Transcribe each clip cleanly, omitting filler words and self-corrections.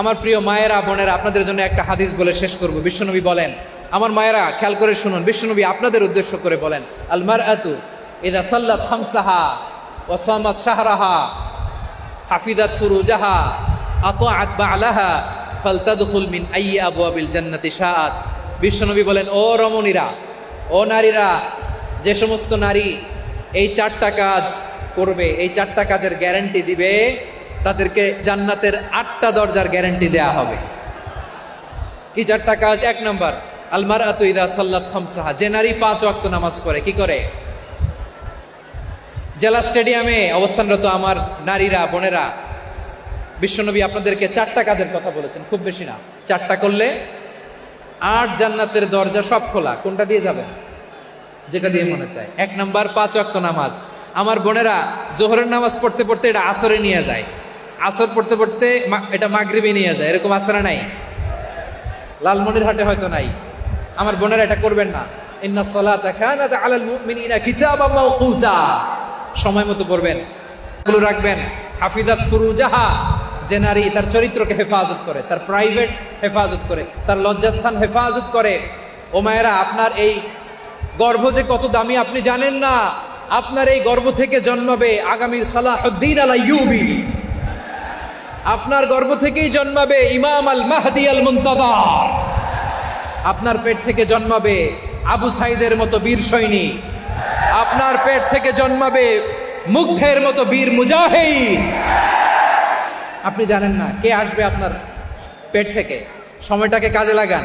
আমার প্রিয় মায়েরা বোনেরা, আপনাদের জন্য একটা হাদিস বলে শেষ করব। বিশ্বনবী বলেন, আমার মায়েরা খেয়াল করে শুনুন, বিশ্বনবী আপনাদের উদ্দেশ্য করে বলেন, আল মারআতু ইযা সাল্লাত খামসাহা ওয়া সামাত শাহরাহা হাফিজাত ফুরুজাহা আতাআত বা'লাহা ফালতাদখুল মিন আইয়ি আবওয়াবিল জান্নাতি শাআত। বিশ্বনবী বলেন, ও রমণীরা, ও নারীরা, যে সমস্ত নারী এই চারটা কাজ করবে, এই চারটা কাজের গ্যারান্টি দিবে, তাদেরকে জান্নাতের 8টা দরজার গ্যারান্টি দেয়া হবে। কি চারটা কাজ? 1 নম্বর, আল মারআতু ইযা সাল্লাত খামসাহা, যে নারী 5 ওয়াক্ত নামাজ পড়ে। কি করে? জেলা স্টেডিয়ামে অবস্থানরত আমার নারীরা বোনেরা, বিশ্বনবী আপনাদেরকে 4টা কাজের কথা বলেছেন, খুব বেশি না। 4টা করলে 8 জান্নাতের দরজা সব খোলা। কোনটা দিয়ে যাবেন? যেটা দিয়ে মনে চায়। 1 নম্বর 5 ওয়াক্ত নামাজ। আমার বোনেরা জোহরের নামাজ পড়তে পড়তে এটা আসরে নিয়ে যায়, আসর পড়তে পড়তে এটা মাগরিবে নিয়ে যায়। এরকম আসরা নাই? লালমনিরহাটে হয়তো নাই। আমার বোনেরা এটা করবেন না। ইন্নাস সালাতা কানাত আলাল মুমিনিনা কিতাবাম মাওকুতা, সময় মতো পড়বেন, এগুলো রাখবেন। হাফিজাত ফুরুজাহা, যে নারী তার চরিত্রকে হেফাজত করে, তার প্রাইভেট হেফাজত করে, তার লজ্জাস্থান হেফাজত করে। ও মায়েরা, আপনার এই গর্ভ যে কত দামি আপনি জানেন না। আপনার এই গর্ভ থেকে জন্মাবে আগামীর সালাহুদ্দিন আল আইয়ুবী। আপনার গর্ভ থেকেই জন্মাবে ইমাম আল মাহদি আল মুনতাযর। আপনার পেট থেকে জন্মাবে আবু সাইদের মতো বীর সৈনিক। আপনার পেট থেকে জন্মাবে মুগ্ধের মতো বীর মুজাহিদ। আপনি জানেন না কে আসবে আপনার পেট থেকে। সময়টাকে কাজে লাগান,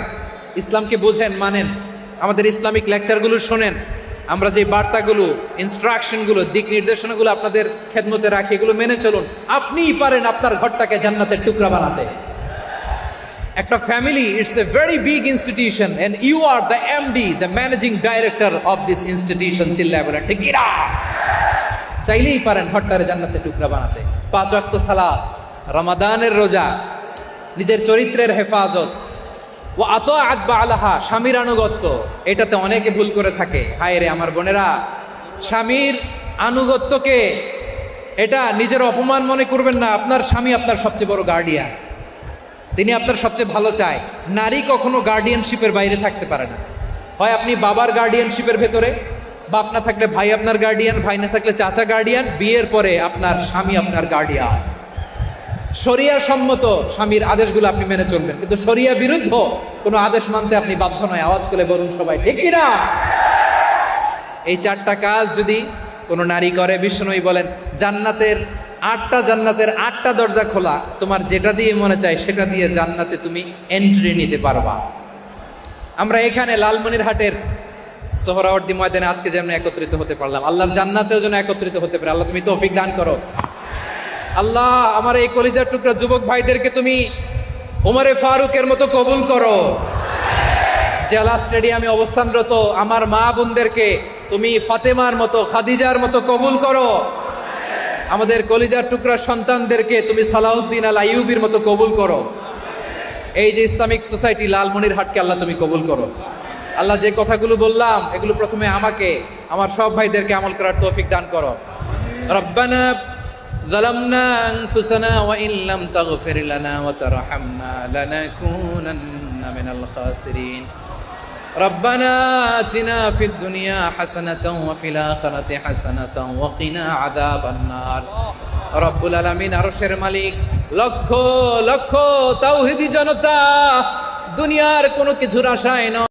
ইসলামকে বোঝেন, মানেন, আমাদের ইসলামিক লেকচারগুলো শোনেন। আমরা যে বার্তাগুলো, ইনস্ট্রাকশনগুলো, দিক নির্দেশনাগুলো আপনাদের খেদমতে রাখি, এগুলো মেনে চলুন। আপনিই পারেন আপনার ঘরটাকে জান্নাতের টুকরা বানাতে। একটা family, it's a very big institution and you are the MD, the managing director of this institution. চিল্লায় বলেন ঠিক কিনা? চাইলেই পারেন ঘরটারে জান্নাতের টুকরা বানাতে। 5 ওয়াক্ত সালাত, রমাদানের রোজা, নিজের চরিত্রের হেফাজত, ও আতাআত বা'লাহা, স্বামীর আনুগত্য। এটাতে অনেকে ভুল করে থাকে। হায় রে আমার বোনেরা, স্বামীর আনুগত্যকে এটা নিজের অপমান মনে করবেন না। আপনার স্বামী আপনার সবচেয়ে বড় গার্ডিয়ান, তিনি আপনার সবচেয়ে ভালো চায়। নারী কখনো গার্ডিয়ানশিপের বাইরে থাকতে পারে না। হয় আপনি বাবার গার্ডিয়ানশিপের ভেতরে, বাপ না থাকলে ভাই আপনার গার্ডিয়ান, ভাই না থাকলে চাচা গার্ডিয়ান, বিয়ের পরে আপনার স্বামী আপনার গার্ডিয়ান। শরিয়া সম্মত স্বামীর আদেশগুলো আপনি মেনে চলবেন, কিন্তু শরিয়া বিরুদ্ধ কোনো আদেশ মানতে আপনি বাধ্য নয়। আওয়াজ করে বলুন সবাই ঠিক কিনা? এই 4টা কাজ যদি কোনো নারী করে, বিশ্বনবী বলেন জান্নাতের 8টা দরজা খোলা। তোমার যেটা দিয়ে মনে চায় সেটা দিয়ে জান্নাতে তুমি এন্ট্রি নিতে পারবা। আমরা এখানে লালমনিরহাটের সোহরাওয়ার্দী ময়দানে আজকে যেমন একত্রিত হতে পারলাম, আল্লাহর জান্নাতেও যেন একত্রিত হতে পারে। আল্লাহ তুমি তৌফিক দান করো। আল্লাহ আমার এই কলিজার টুকরা যুবক ভাইদেরকে তুমি ওমরে ফারুকের মতো কবুল করো। জেলা স্টেডিয়ামে অবস্থানরত আমার মা বোনদেরকে তুমি ফাতেমার মতো, খাদিজার মতো কবুল করো। আমাদের কলিজার টুকরা সন্তানদেরকে তুমি সালাউদ্দিন আল আইয়ুবীর মতো কবুল করো। এই যে ইসলামিক সোসাইটি লালমনিরহাটকে আল্লাহ তুমি কবুল করো। আল্লাহ যে কথাগুলো বললাম এগুলো প্রথমে আমাকে, আমার সব ভাইদেরকে আমল করার তৌফিক দান করো। রব্বানা যালামনা আনফুসানা ওয়া ইন লাম তাগফির লানা ওয়া তারহামনা লানাকুনান্না মিনাল খাসিরিন। রব্বানা আতিনা ফিদ দুনিয়া হাসানাতাও ওয়া ফিল আখিরাতি হাসানাতাও ওয়া কিনা আযাবান নার। রব্বুল আলামিন, আরশের মালিক, লক্ষ লক্ষ তাওহীদি জনতা দুনিয়ার কোনো কিছুর আশায় নয়।